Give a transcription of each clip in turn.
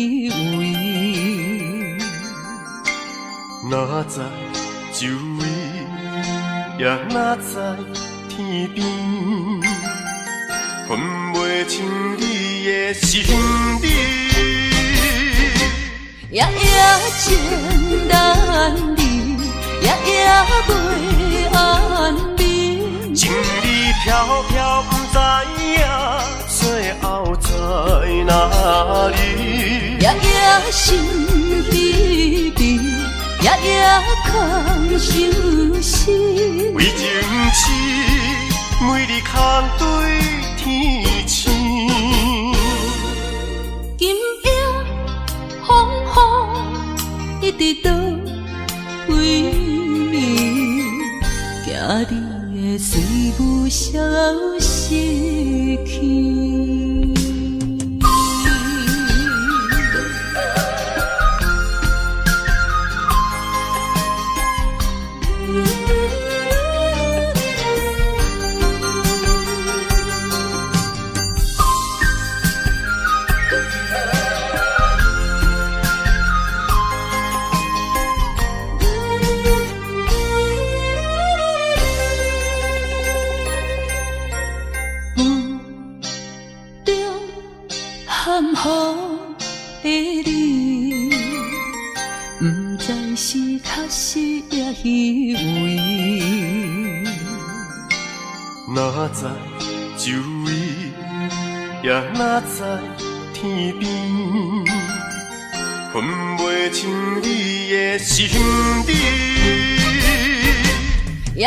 依偎。哪知周围，也哪知天边，分袂清你的心理。夜夜情难离，夜夜袂安眠。情意飘飘，不知影最后在哪里。夜夜心悲悲，夜夜空相思。为情痴，每日空对天星。今夜风雨一直到为暝，惊你的随无消息去。含糊的你，不知是确实也虚伪。哪知周围，也哪知天边，分袂清你的心理。夜夜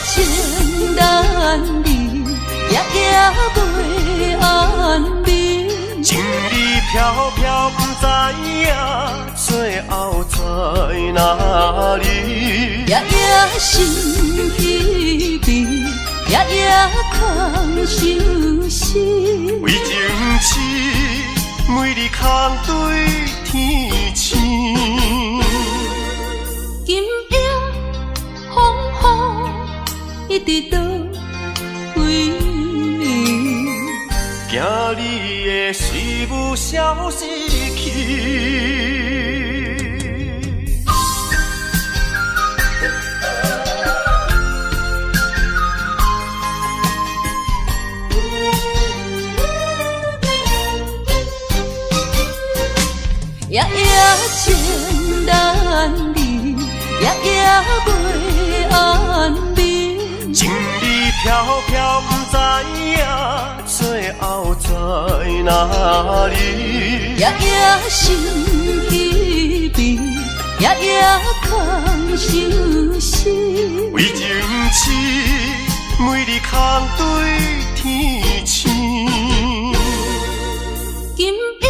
情难离，夜夜袂安眠。情意飘飘，不知影最后在哪里。夜夜心悲悲，夜夜空相思。为情痴，每日空对天星。今夜风雨一直到为暝，惊你的随无消息去。夜夜情难离，夜夜袂安眠。情意飘飘，不知影最后在哪里。夜夜心悲悲，夜夜空相思。为情痴，每日空对天星。今夜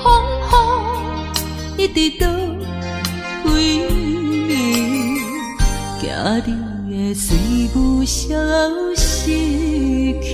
风雨一直到为暝，惊你的随无消息去。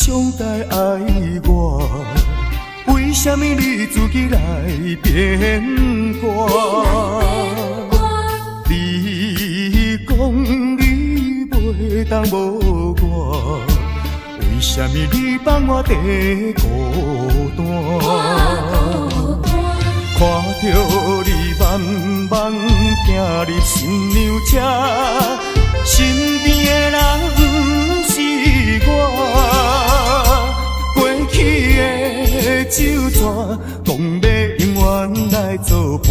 上该爱我？为什么你自己来变卦？你讲你袂当无我，为什么你放我在孤单？看着你慢慢行入新娘车，身边的人不是我，过去的酒泉，讲要永远来作伴，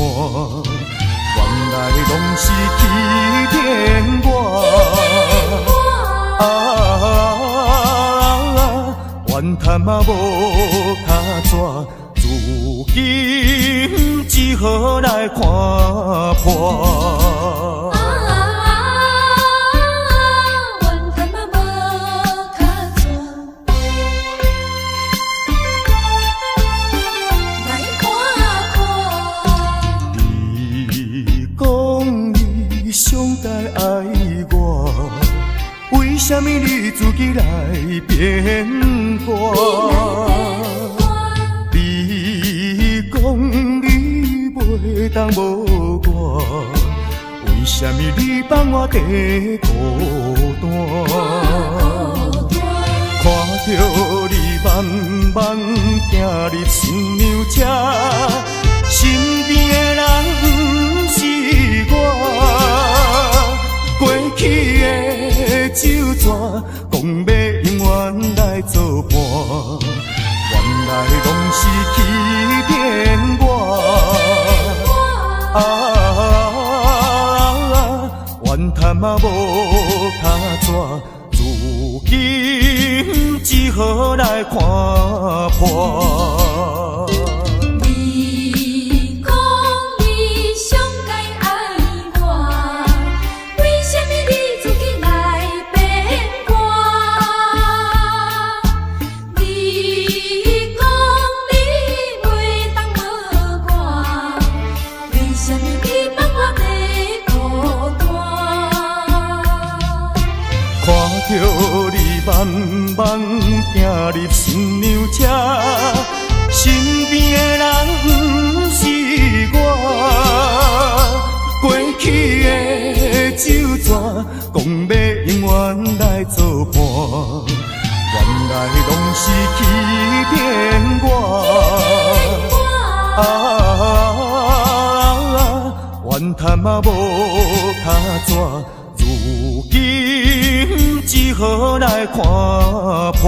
原来拢是欺骗我。怨叹嘛无脚纸，如今只好来看破。怨叹嘛无脚纸，来看破。你讲你上该爱我，为什么你自己来变卦？你讲你袂当无我，为什么你放我在孤单？看着你慢慢行入新娘车，身边的人不是我，过去的酒泉，讲要永远来作伴，原来拢是欺骗我。怨叹嘛无脚纸，如今只好来看破。你讲你上该爱我，为什么你自己来变卦？你讲你袂当无我，为什么你放我在孤单？看着你慢慢行入新娘车，身边的人不是我，过去的酒泉，讲要永远来作伴，原来拢是欺骗我。怨叹嘛无脚纸，如今只好来看破。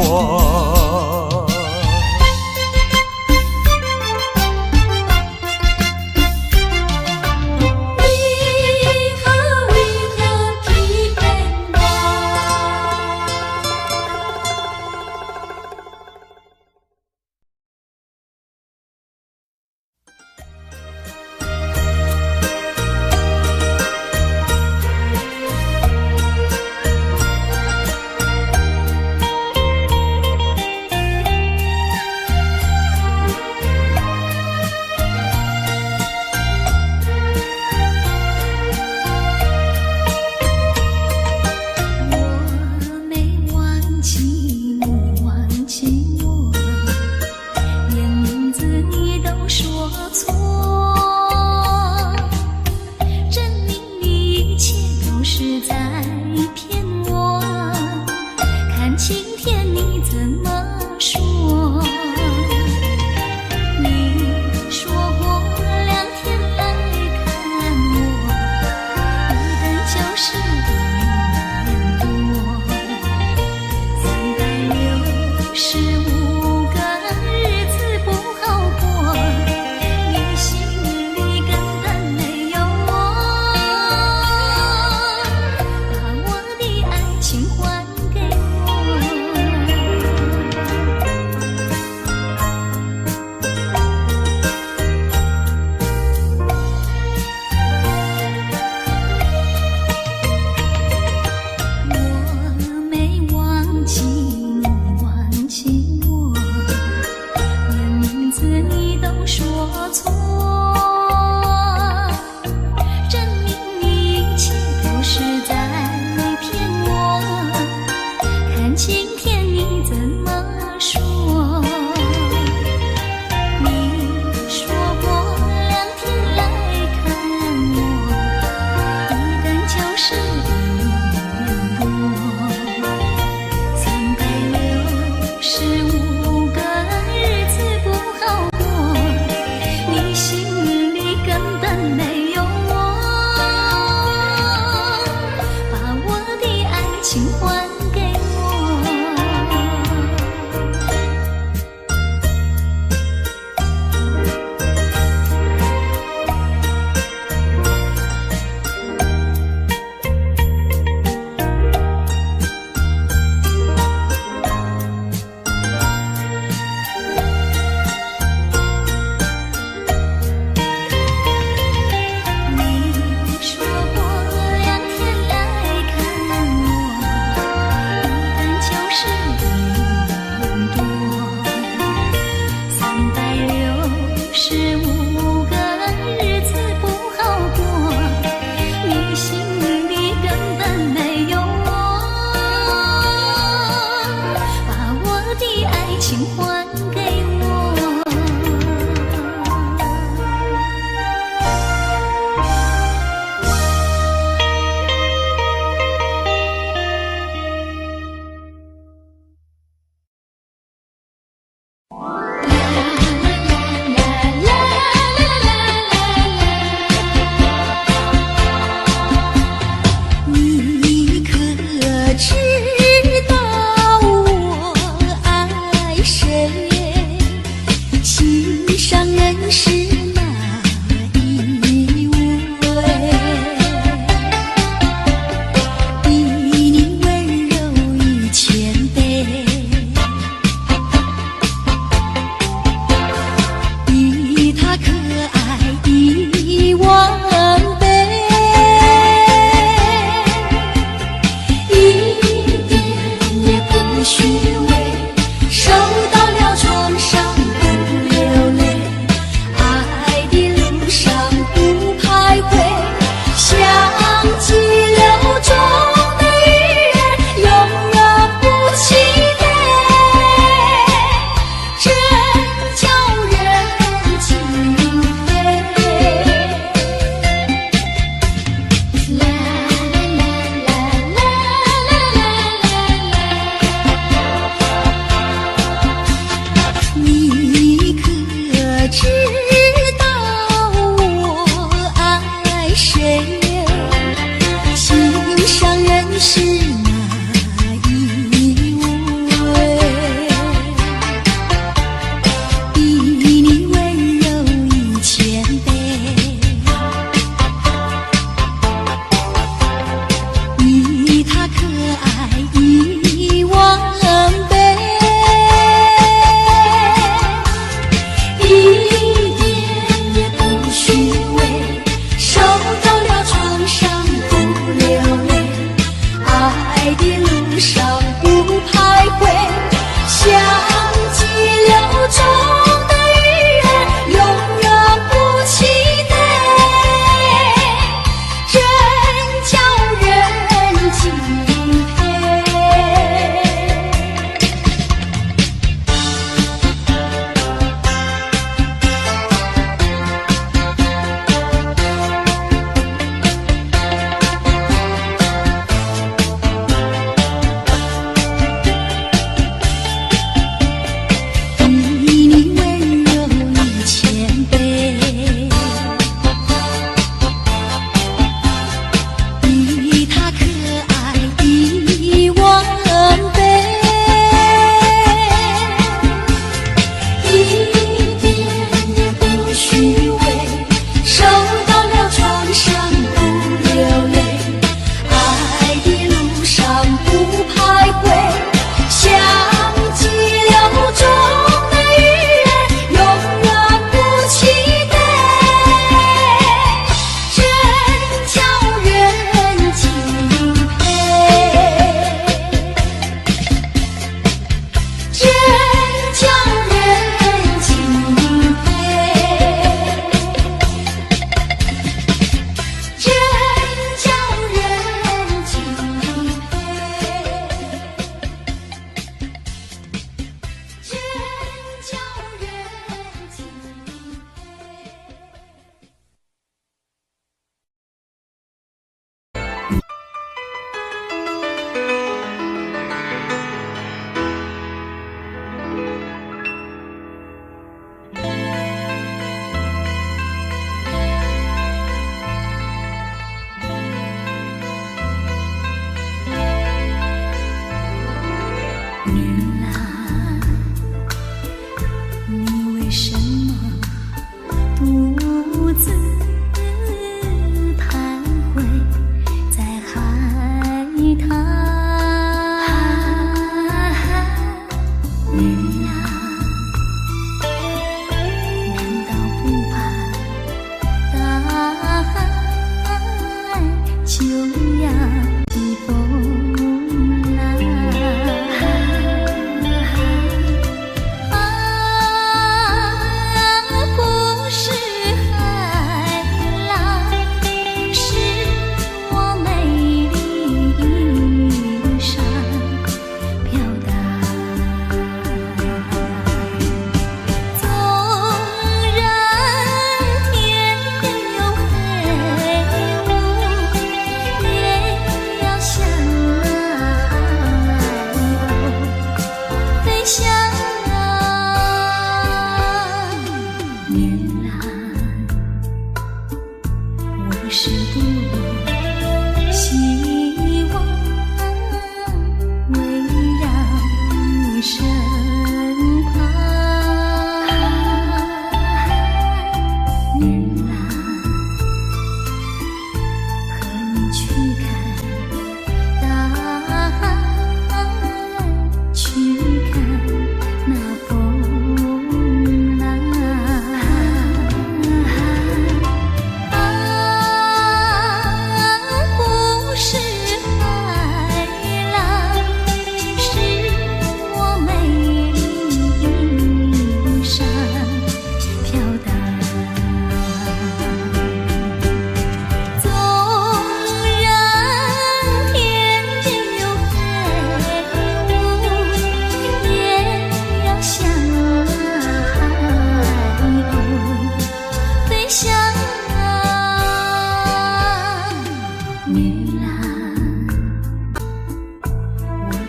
情还给我。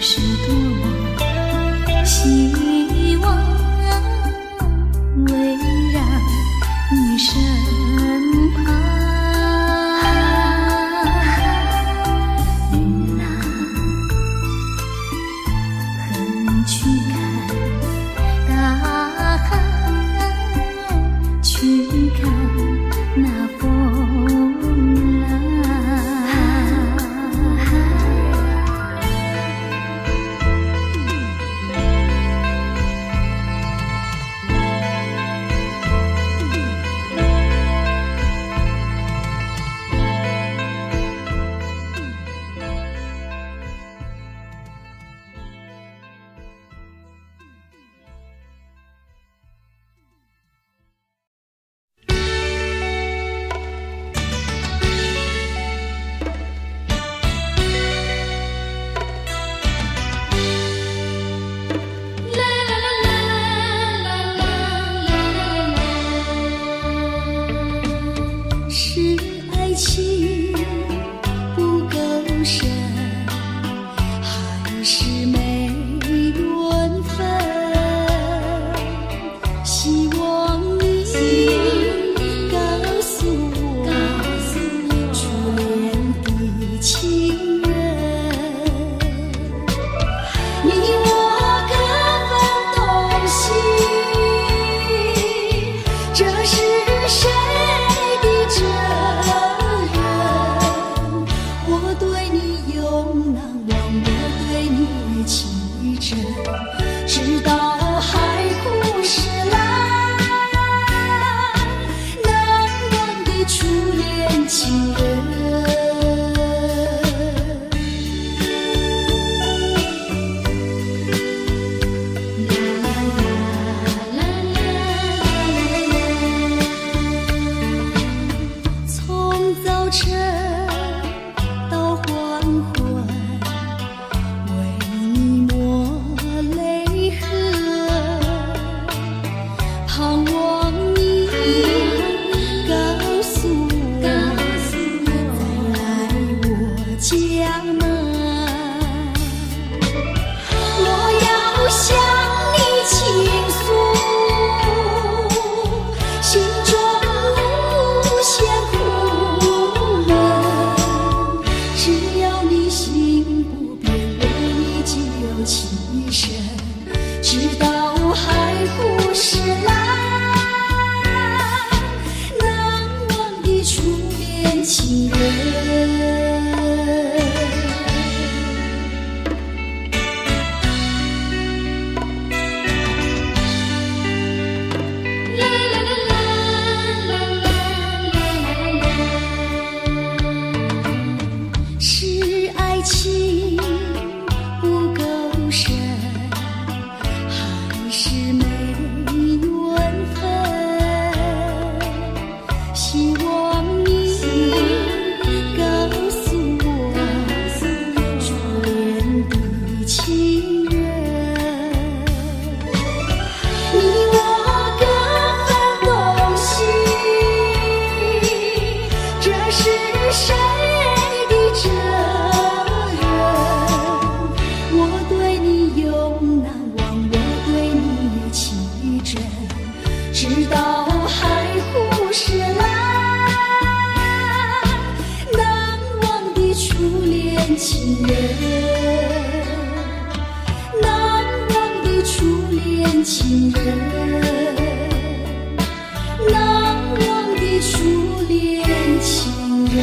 是多么希望围绕你身旁。雨啊，哼去看大海，去看那风浪。是爱情不够深，还是没缘分？希望你告诉我，初恋的情人，你我各分东西，这是谁的责任？我对你永难忘，我对你情真，直到海枯石烂，难忘的初恋情人。从早晨到黄昏，为你抹泪痕，盼望你告诉我，再来我家门。我要向你倾诉心中无限苦闷，只要你心不变，为你就情深，直到海枯石烂，难忘的初恋情人。是爱情不够深，还是没缘分？希望你告诉我，初恋的情人，你我各分东西，这是谁的责任？我对你永难忘，我对你情真，直到海枯石烂，难忘的初恋情人，难忘的初恋情人，难忘的初恋情人。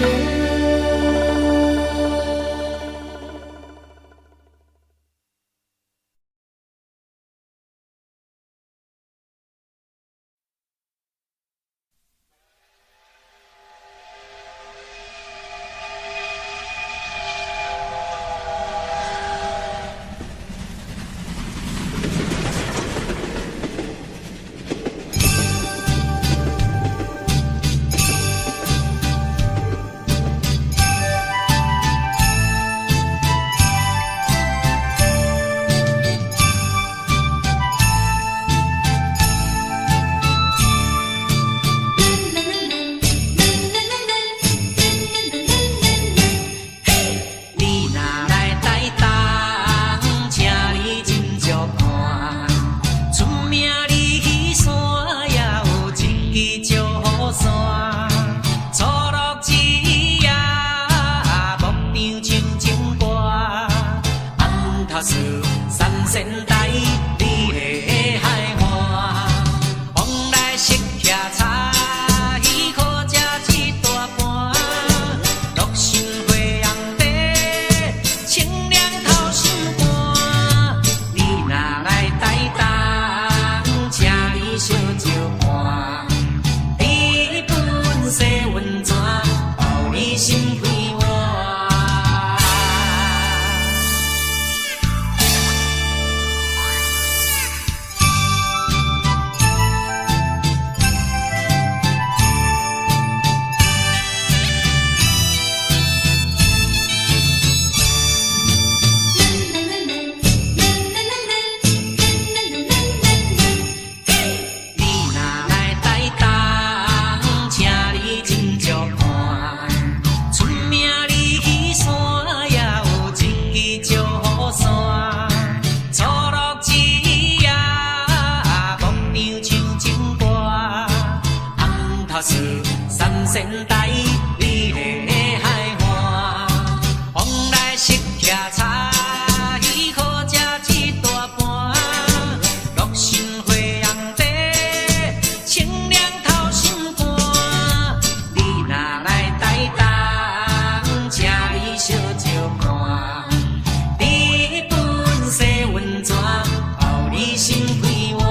头树三仙台，你的海岸，往来识徛茶，鱼可食一大盘，乐心花红茶，清凉透心肝。你若来台东，请你烧酒盘，你本色温泉，包你心开换。三仙台，你的海岸，往来识徛茶，鱼可食一大盘，乐心花红茶，清凉透心肝。你若来台东，请你烧酒盘，你本色温泉，包你心开换。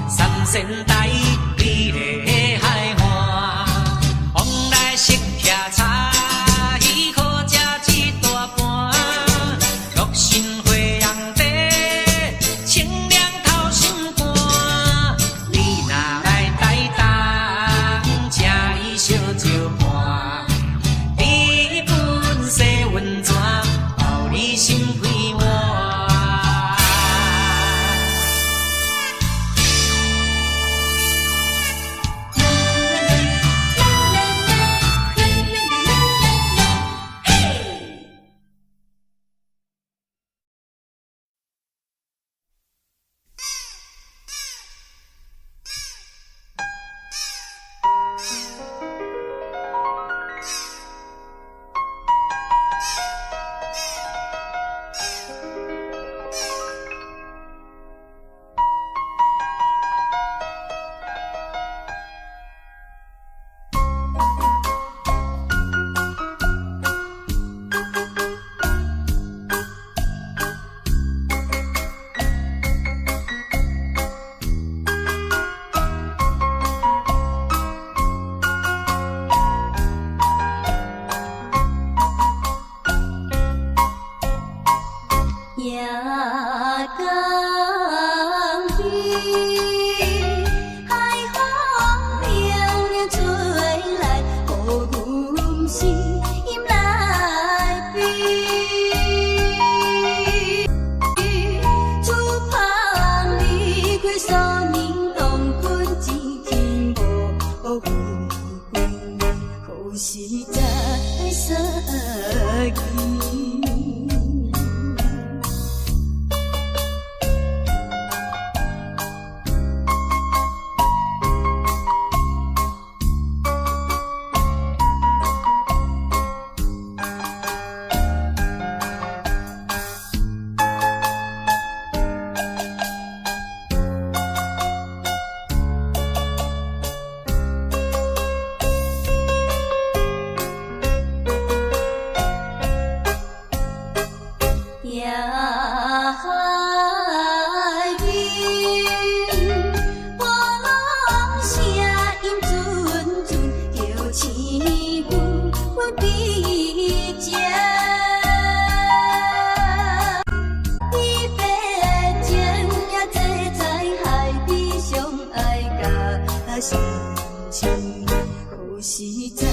三仙台，你的海岸，往来识徛茶，鱼可食一大盘，乐心花红茶，清凉透心肝。你若来台东，请你烧酒盘，你本色温泉，包你心开换。心情，有时在。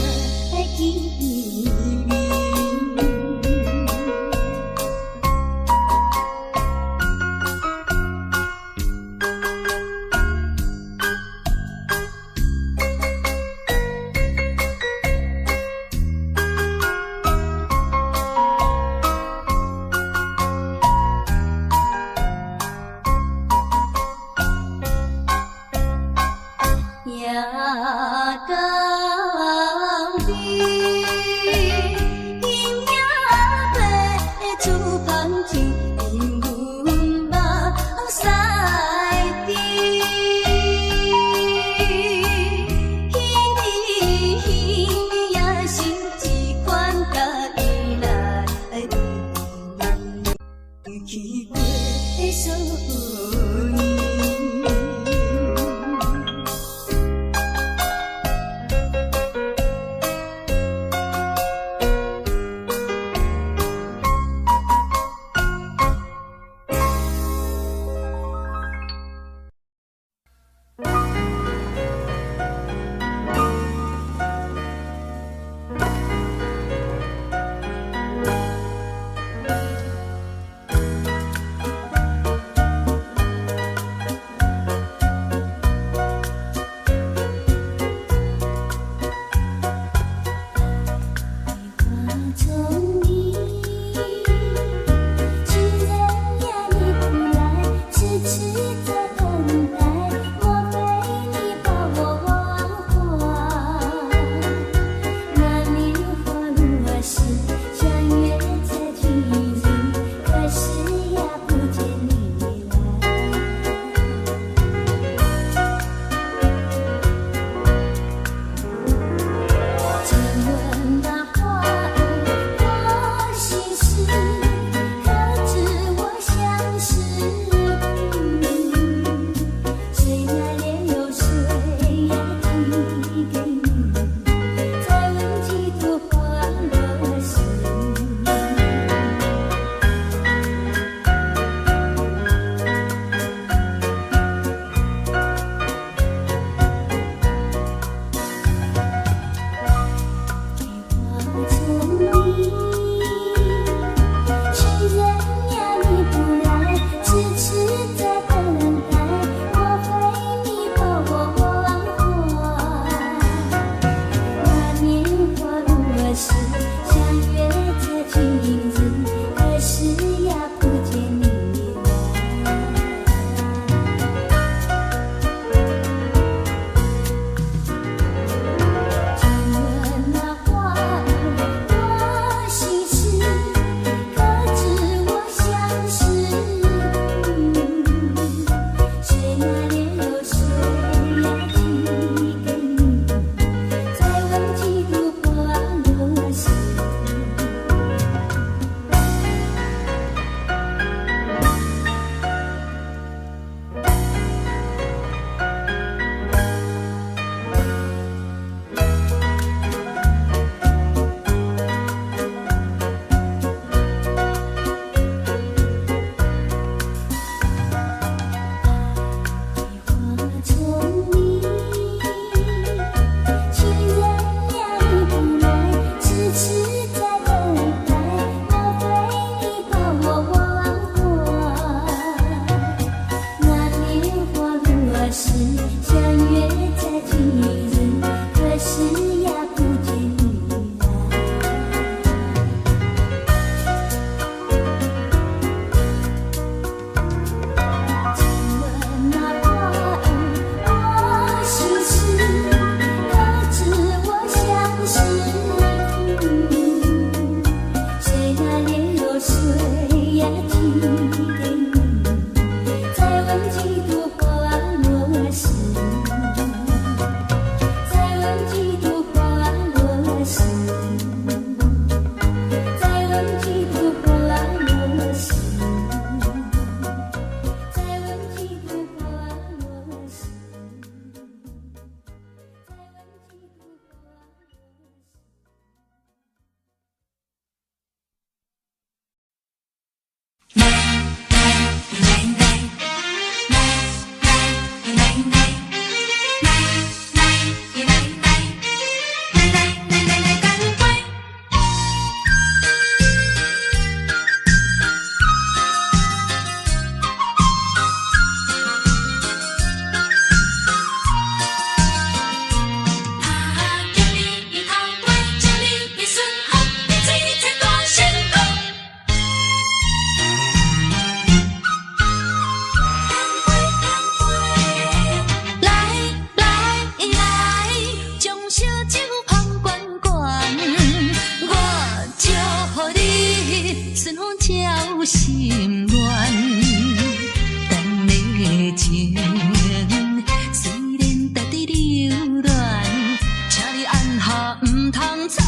毋通操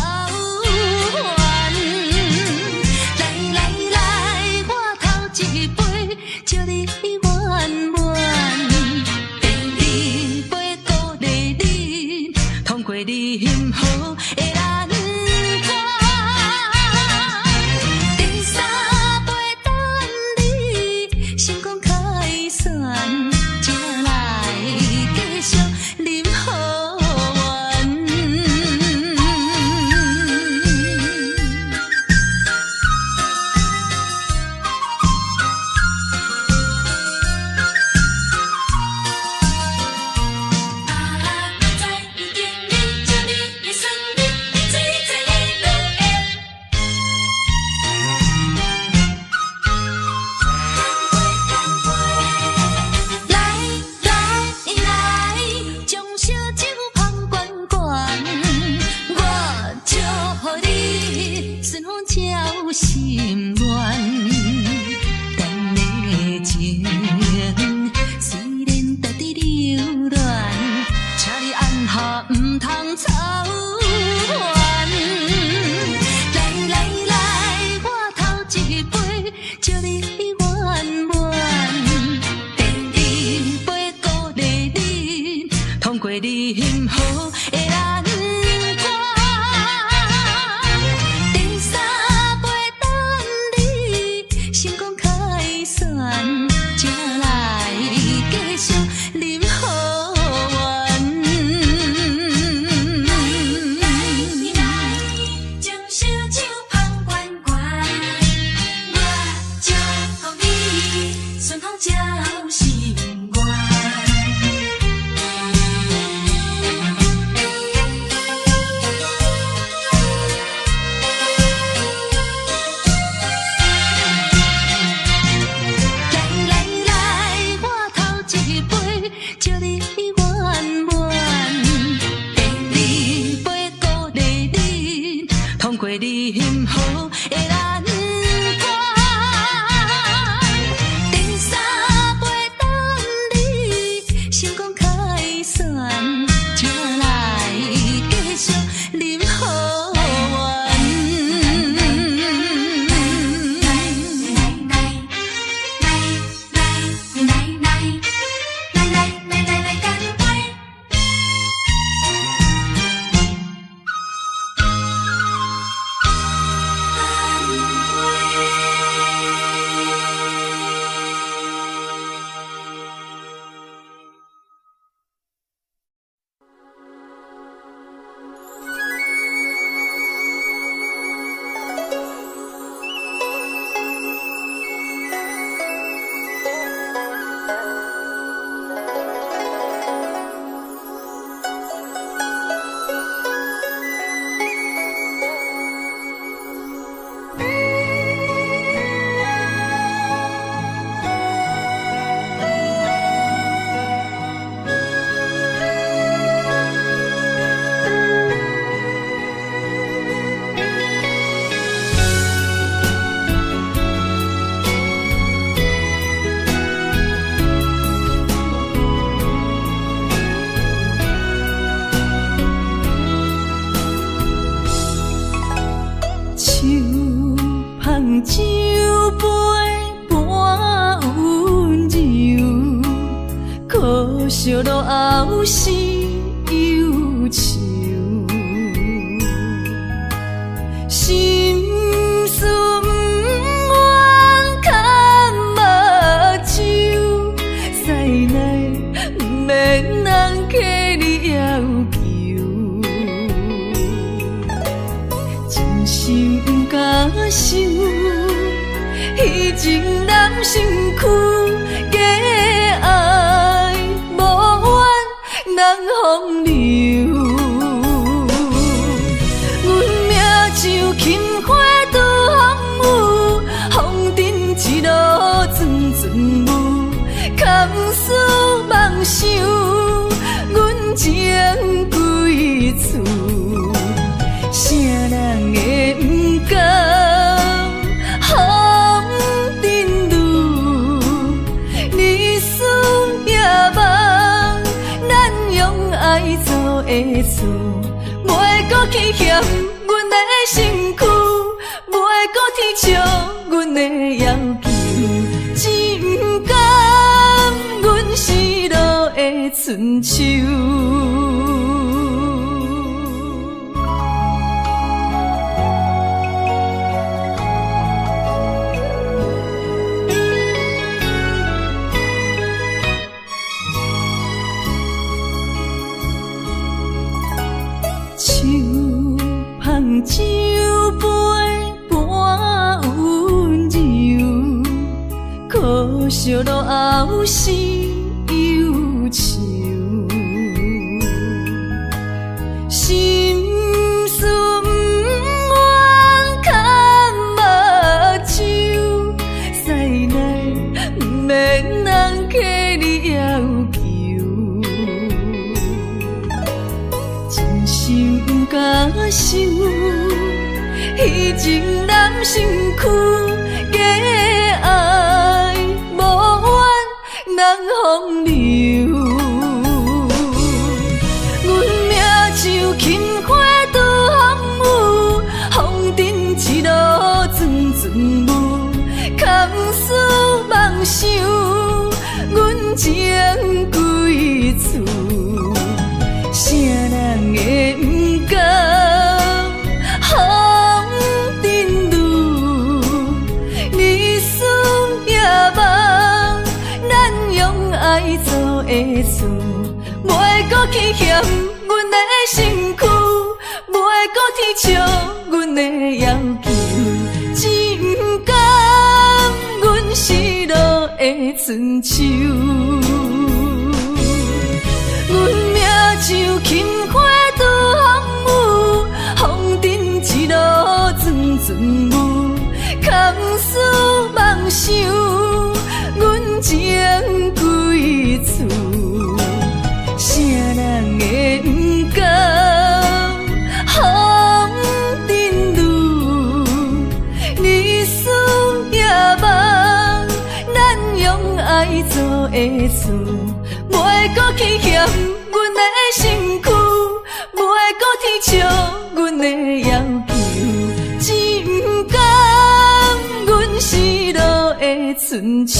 烦。来来来，我头一杯，祝你圆满。第二杯鼓励你，通过任何的难关。第三杯等你成功开选，才来继续饮好运。在一点里，祝你的生日最最乐园。来来来，将烧酒捧罐罐，我祝福你顺风照心愿。咱的情虽然得地流乱，请你按下毋通操烦。来来来，我头一杯，祝你圆满。第二杯鼓励你，通过任何的难关。第三杯等你成功开选，才来继续饮好运。将烧酒捧罐罐，我祝福你顺风照心愿。来来来，我头一杯，祝你圆满。第二杯鼓励你，通过任何的难关。第三杯等你成功开选，才来继续饮好运。来，干杯！酒杯半温柔，可惜落后是忧愁。心事不愿牵目睭，使来不免人客你要求。真心不敢想，彼情男身躯，假爱无怨人风流。阮命像轻花拄风雨，风尘一路阵阵雾，堪思梦想，阮情归厝。啥人会不甘风尘路？日思夜梦，咱用爱做的错，袂搁去嫌阮的身躯，袂搁天笑阮的要求，真甘阮失落的春秋。酒杯半温柔，可惜落后是忧愁。心事不愿牵目睭，使来不免人客你要求，真心不敢想。迄情难身躯，假爱无怨人风流。阮命像轻花拄风雨，风尘一路阵阵雾，空思梦想，阮情归厝，啥人会不甘？爱做的事，袂搁去嫌阮的身躯，袂搁天笑阮的要求，真甘阮失落的春秋。阮命像轻花拄风雨，风尘一路阵阵雾，空思梦想，阮情归厝，啥人会不甘？风尘路，日思夜梦，咱用爱做的事，袂搁去嫌阮的身躯，袂搁天笑阮的要求，真甘阮失落的春秋。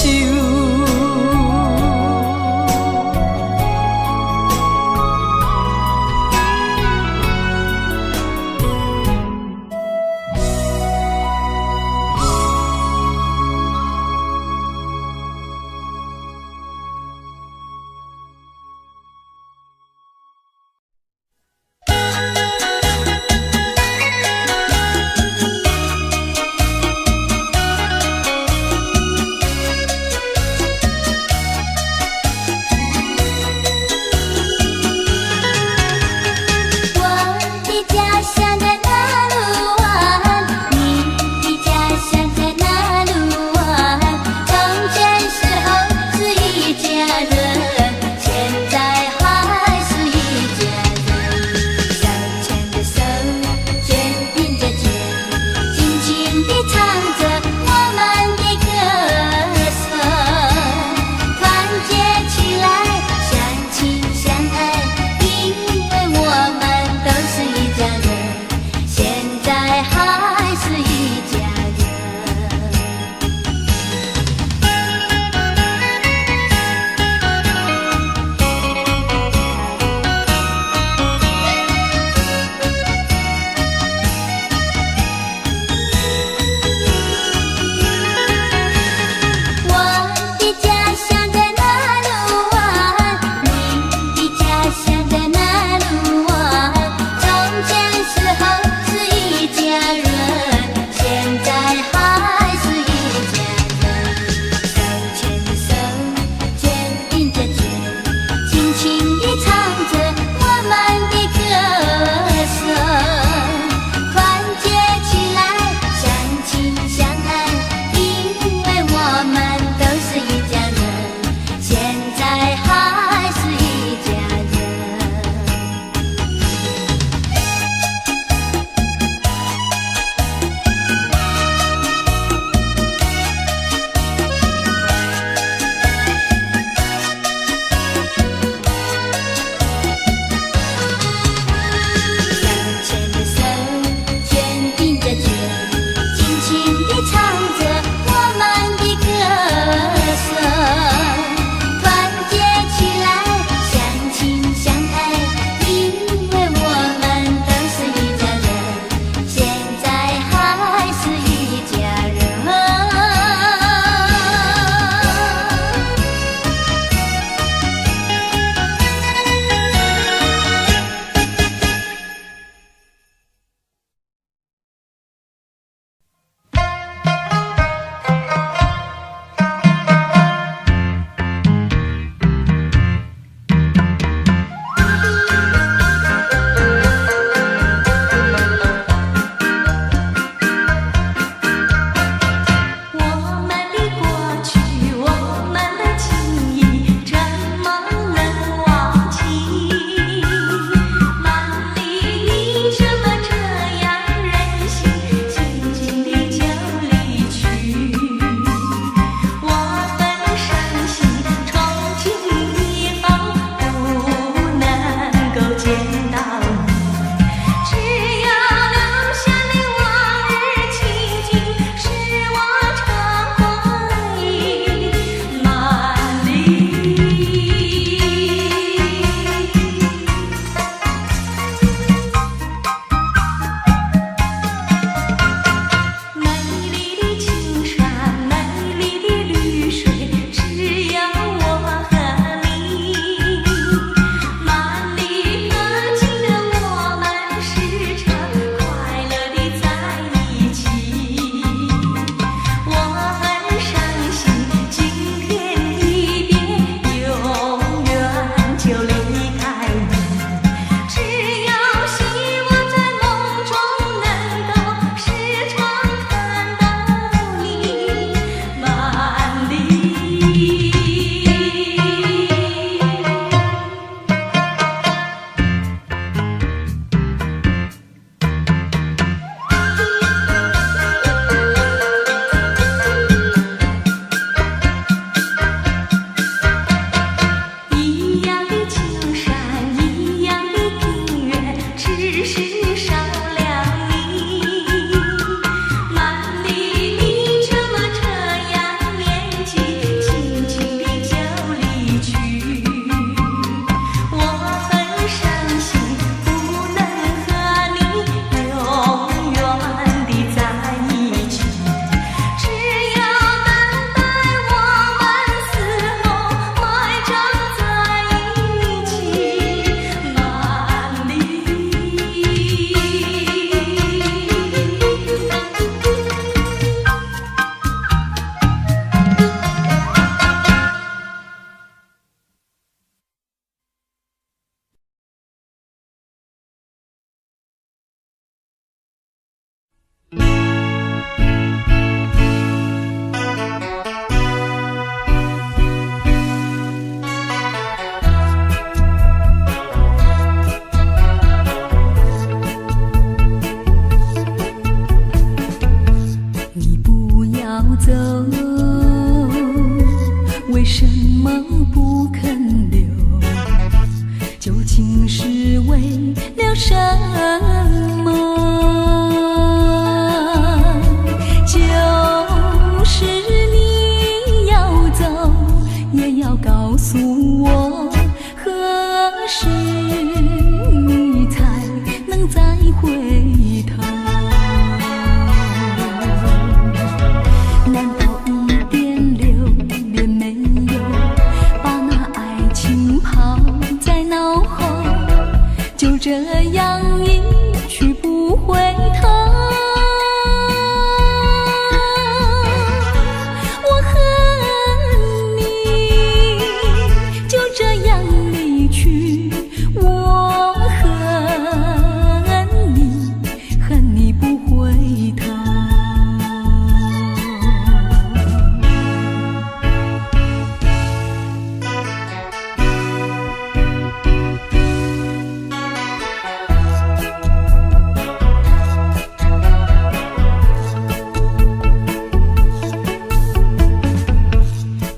诉我，何时你才能再回头？难道一点留恋没有，把那爱情抛在脑后，就这样一去不回头？我恨你就这样离去，我恨你，恨你不回头。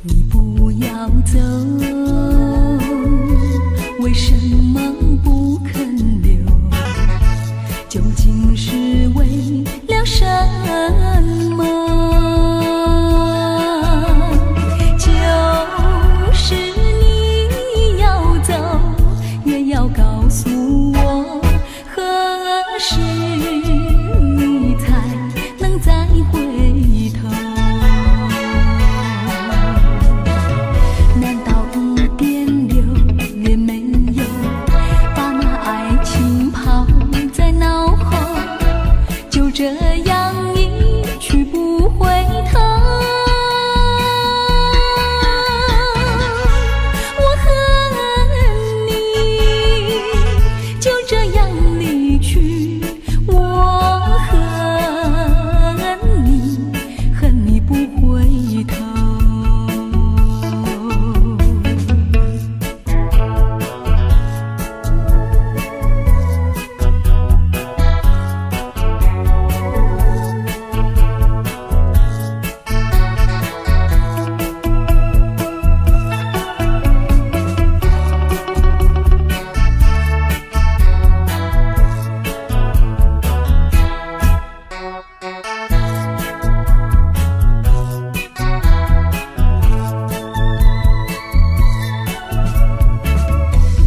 你不要走，为什么不肯留？究竟是为了什么？就是你要走，也要告诉我，何时你才能再回头？难道一点留恋没有，把那爱情抛在脑后，就这样一去不回头？我恨你就这样离去，我恨你，恨你不回头。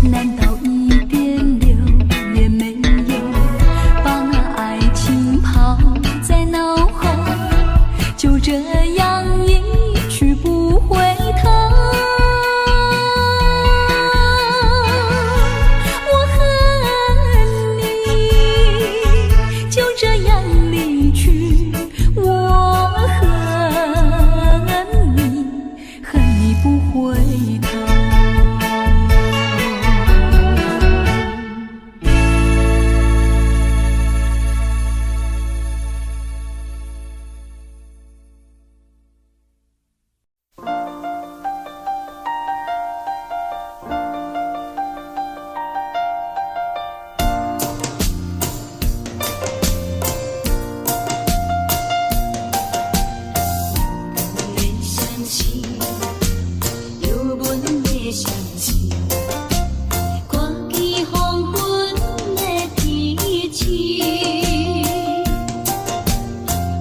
难道一点留恋没有，把那爱情抛在脑后，就这样一去不回头？我恨你就这样离去，我恨你，恨你不回头。想起有阮的相思，看见黄昏的天气，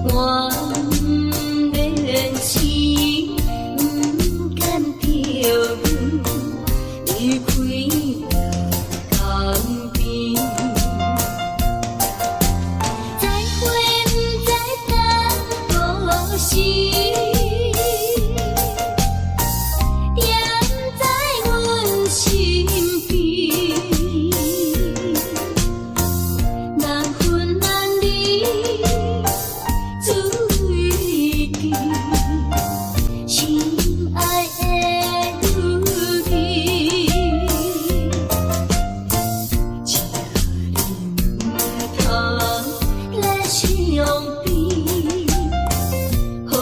我不忍心，不敢飘离开了江边。再会不再等多时。相比，好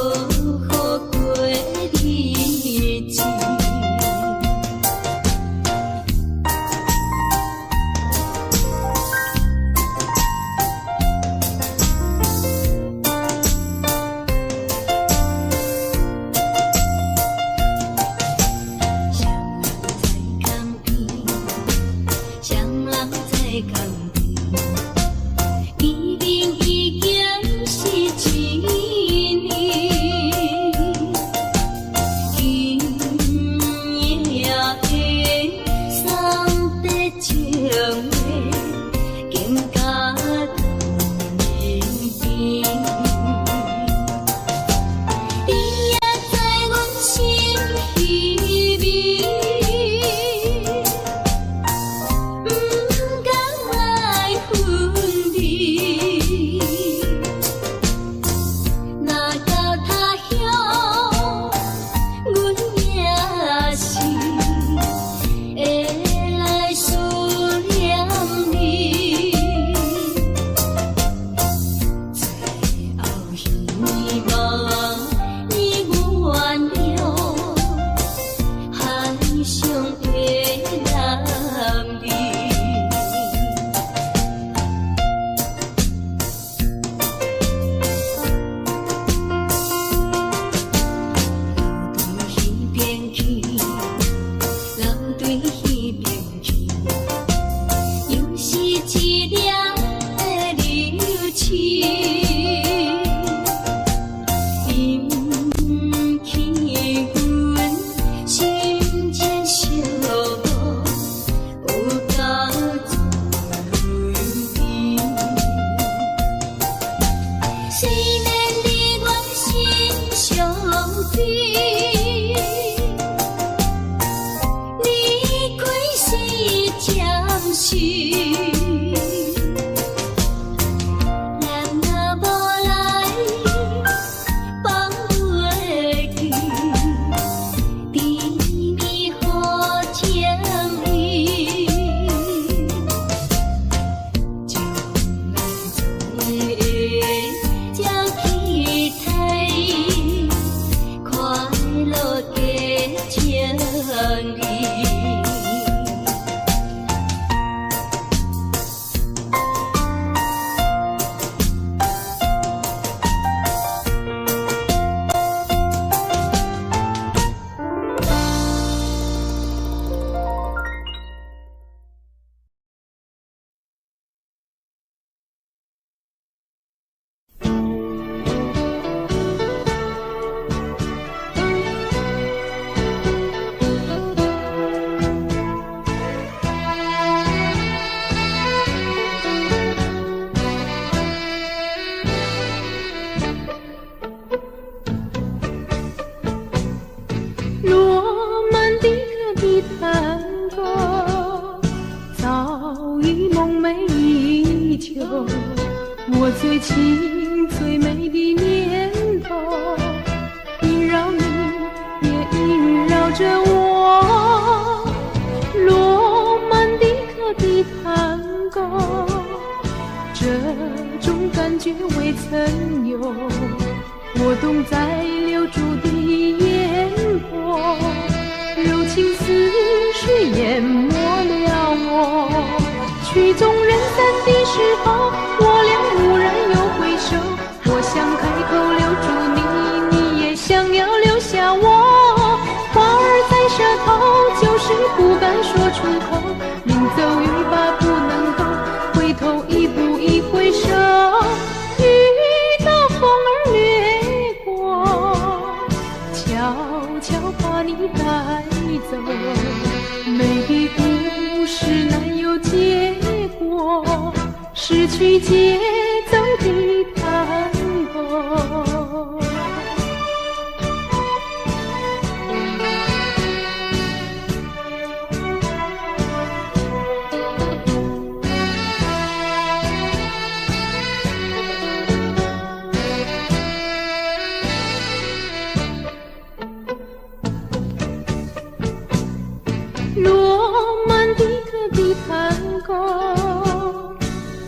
我最情最美的念头，萦绕你，也萦绕着我。罗曼蒂克的探戈，这种感觉未曾有。我懂在留住的烟波，柔情似水淹没了我。曲终人散的时候，我俩蓦然又回首。我想开口留住你，你也想要留下我。话儿在舌头，就是不敢说出口。临走欲罢不能够，回头一步一回首。遇到风儿掠过，悄悄把你带走。美的故事难有结果，失去节奏的探戈。罗曼蒂克的探戈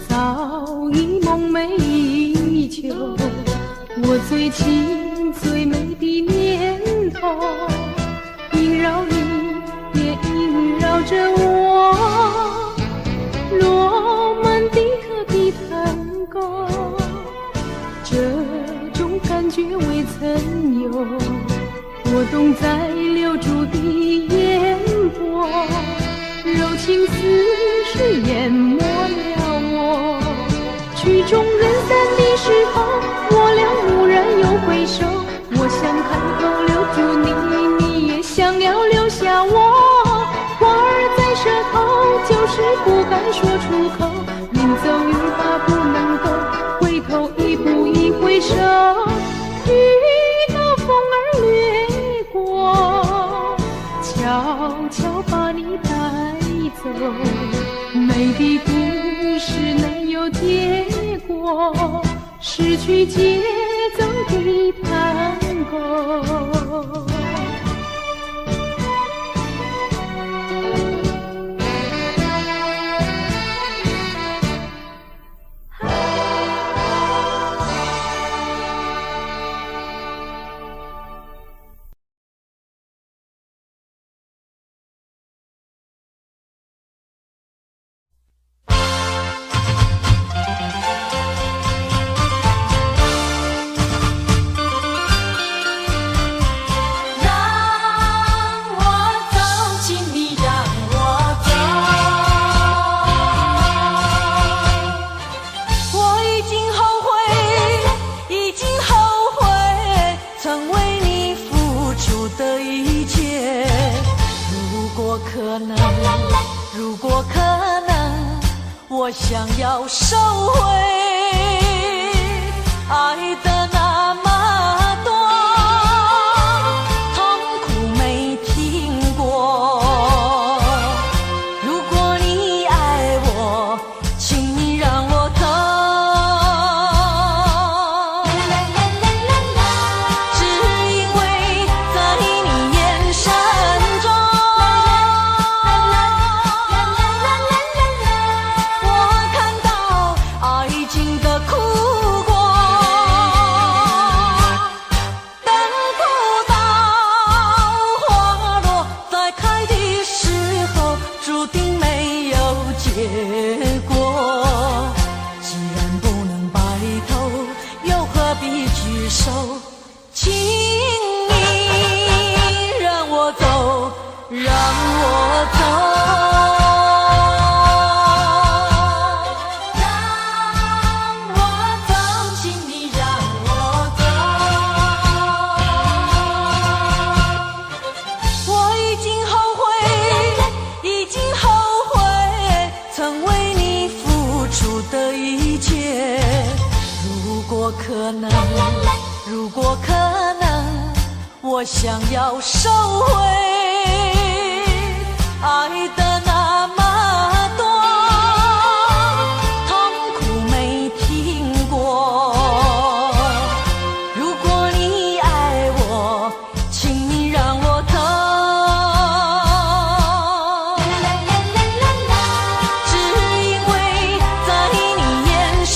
早已梦寐已久，我最情最美的念头，萦绕你，也萦绕着我。罗曼蒂克的探戈，这种感觉未曾有。我懂在留住的烟波，柔情似水淹没了我。曲终人散的时候，我俩蓦然又回首。我想开口留住你，你也想要留下我。话儿在舌头，就是不敢说出口。临走欲罢不能够，回头一步一回首。遇到风儿掠过，悄悄把你带走。美的故事难有结果，失去节奏的探戈。我想要收回爱的那么多，痛苦没听过。如果你爱我，请你让我走。只因为在你眼神中，我看到爱情的苦果。等不到花落再开的时候，注定没有结果。既然不能白头，又何必举手？请你让我走，让我走。让我走，请你让我走。我已经后悔，已经后悔曾为你付出的一切。如果可能，如果可能，我想要收回爱的那么多，痛苦没听过。如果你爱我，请你让我走。只因为在你眼神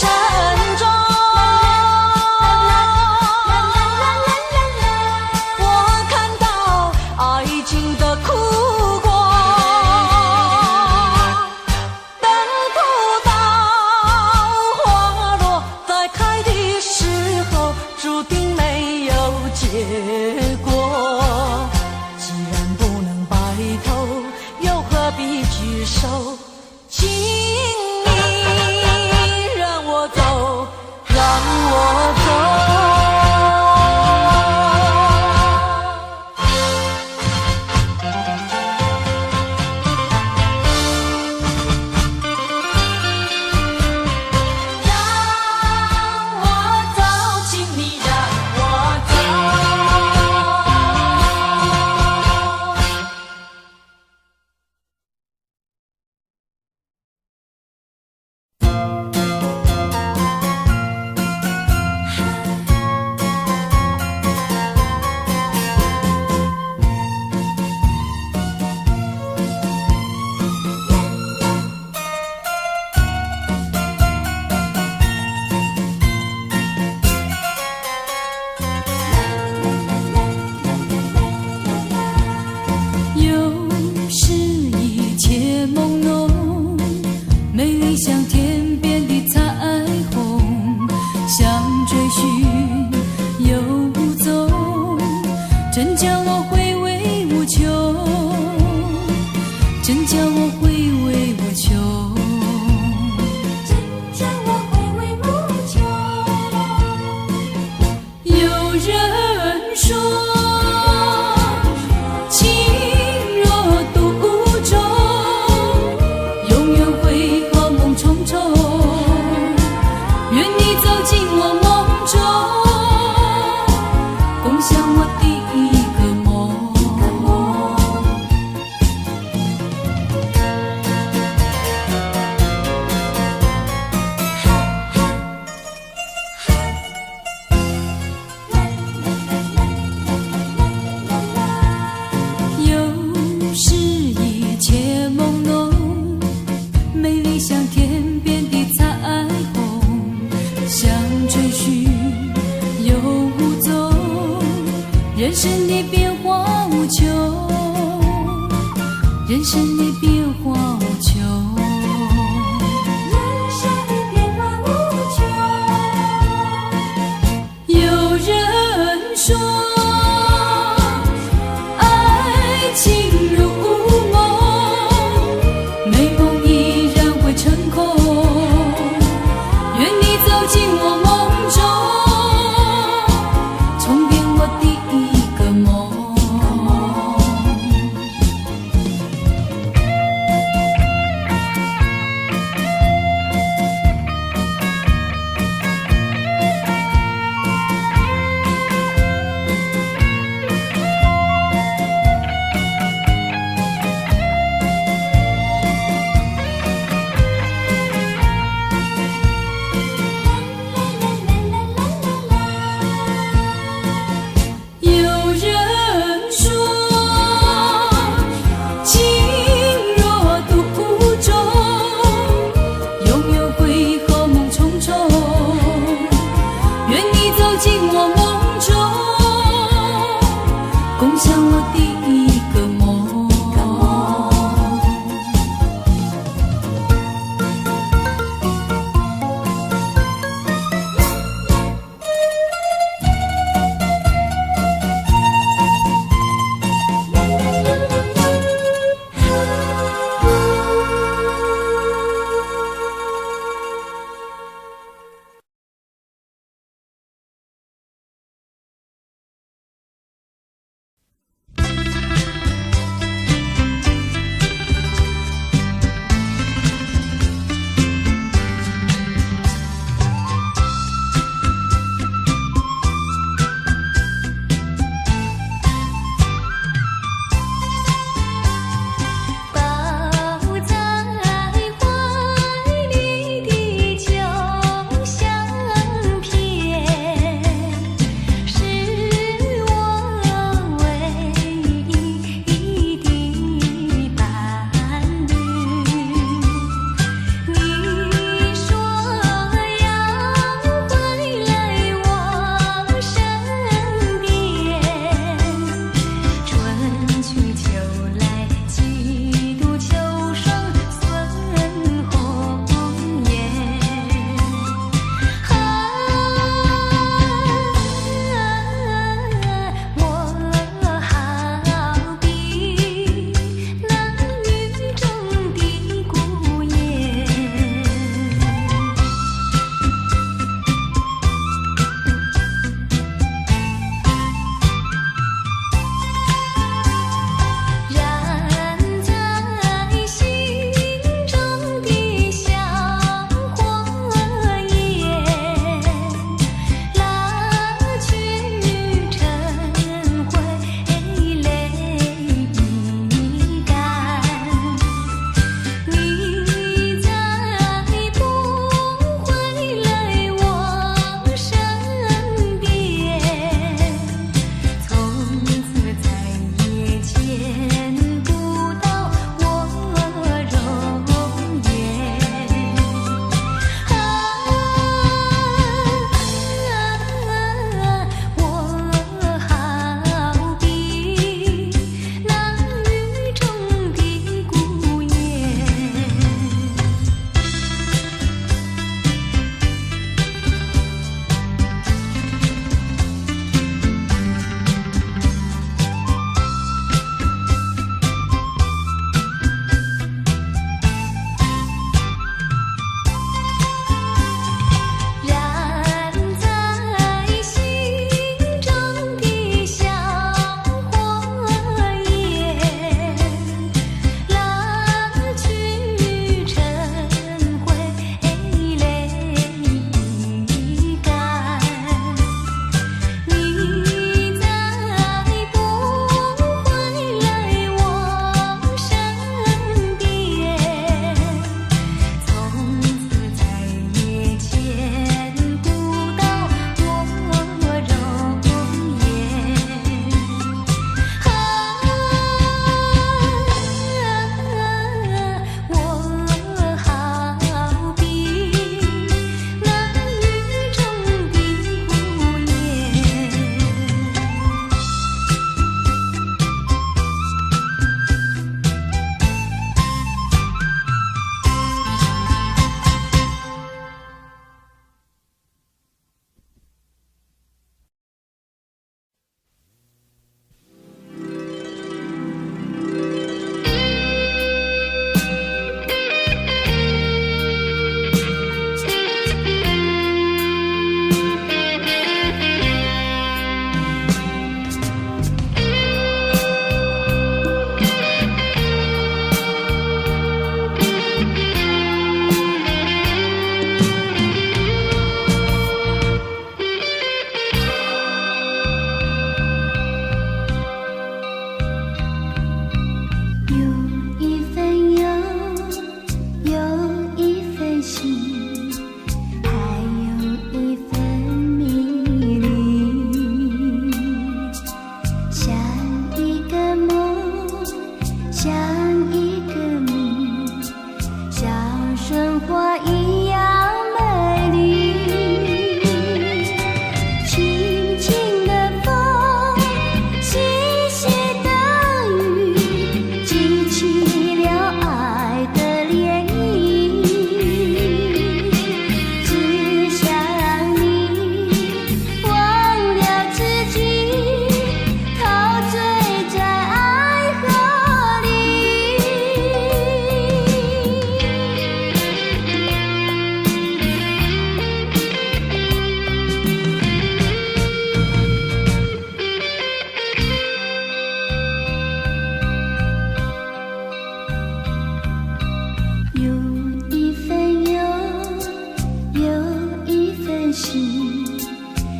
中，我看到爱情的苦果。等不到花落再开的时候，注定没有结果。既然不能白头，又何必举手？请你让我走，让我走。让我走，请你让我走。有时一切朦胧，美丽像天边的彩虹，想追寻又无踪，真叫我回味无穷，真叫我回味无穷，真叫我回味无穷。有人说情若独钟，永远会好梦重重。愿你走进我梦中，共享我的一个梦。有时一切朦胧，美丽像天边的彩虹，想追寻又无踪，人生的变化无穷，人生的变化无穷，人生的变化无穷。有人说爱情如梦，美梦依然会成空。愿你走进我梦中，重编我的一个梦。进我梦中，共享我的一个梦。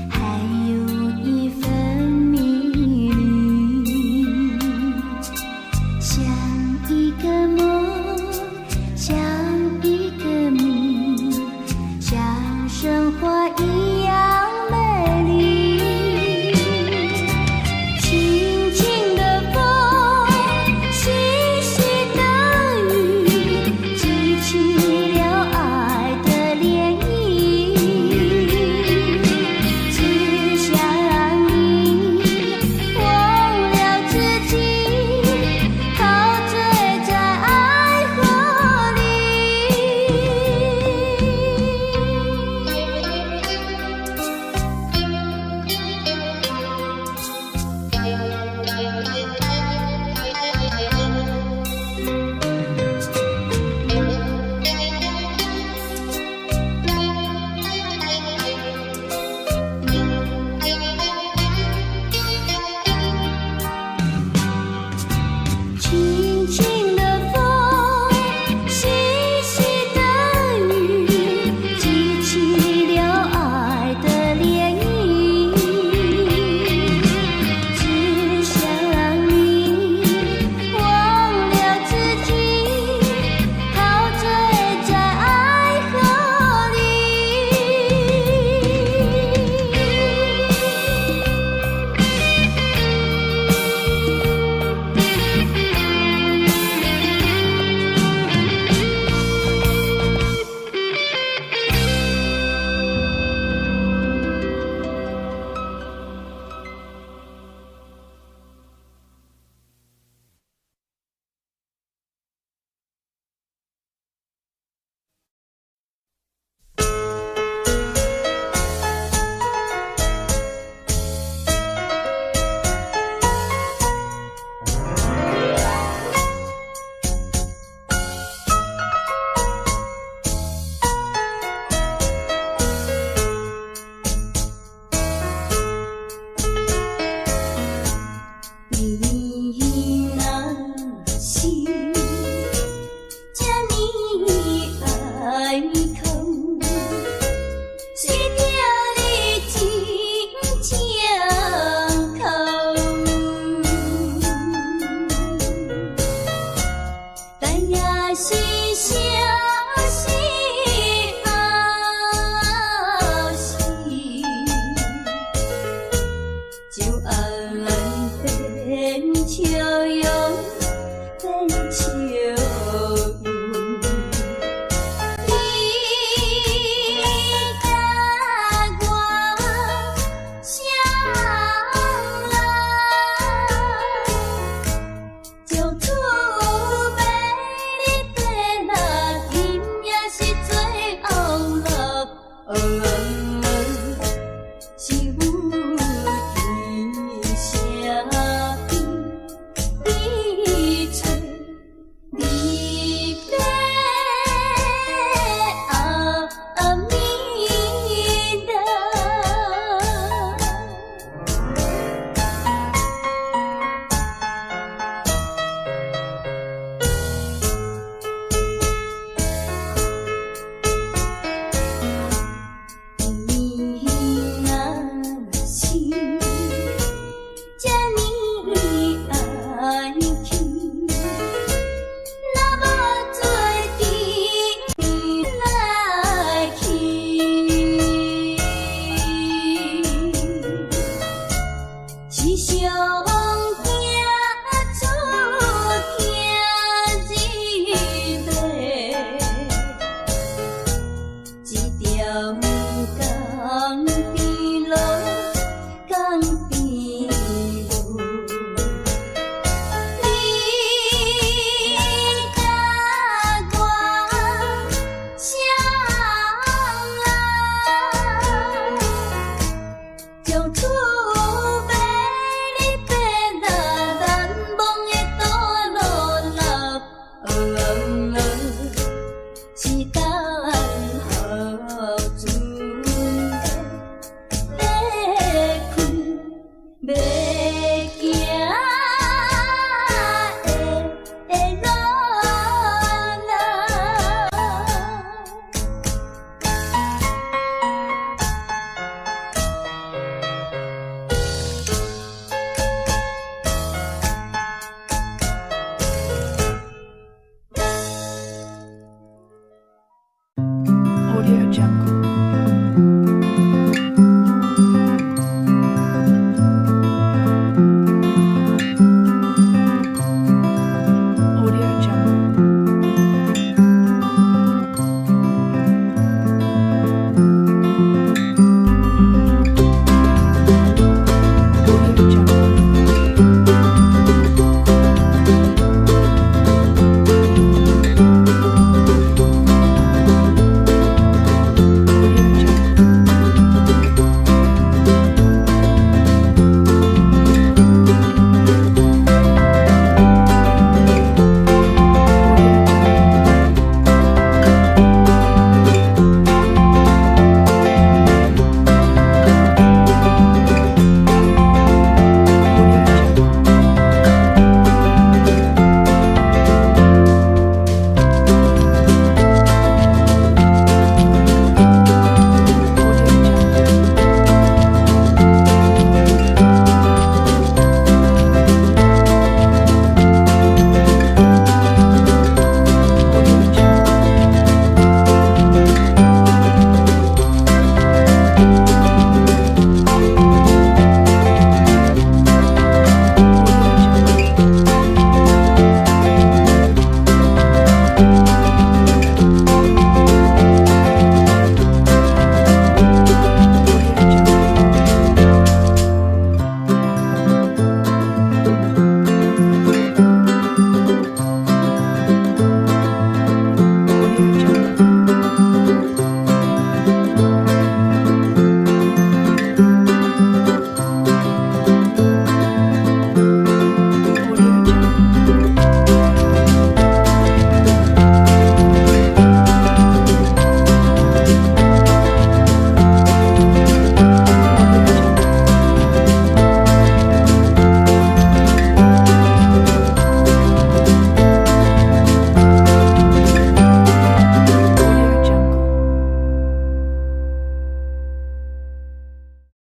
还有一份迷离，像一个梦，像一个谜，像神话一样美丽。轻轻的风，细细的雨，激起了爱的涟漪。只想你忘了自己，陶醉在爱河里。轻轻的风，细细的雨，激起了爱的涟漪。只想你忘了自己，陶醉在爱河里。你那心，将你爱疼，碎掉你真伤口。但也是相思后死，就安变笑容，变笑容。你甲我相爱，将厝买你地那今也是最后乐，是阮。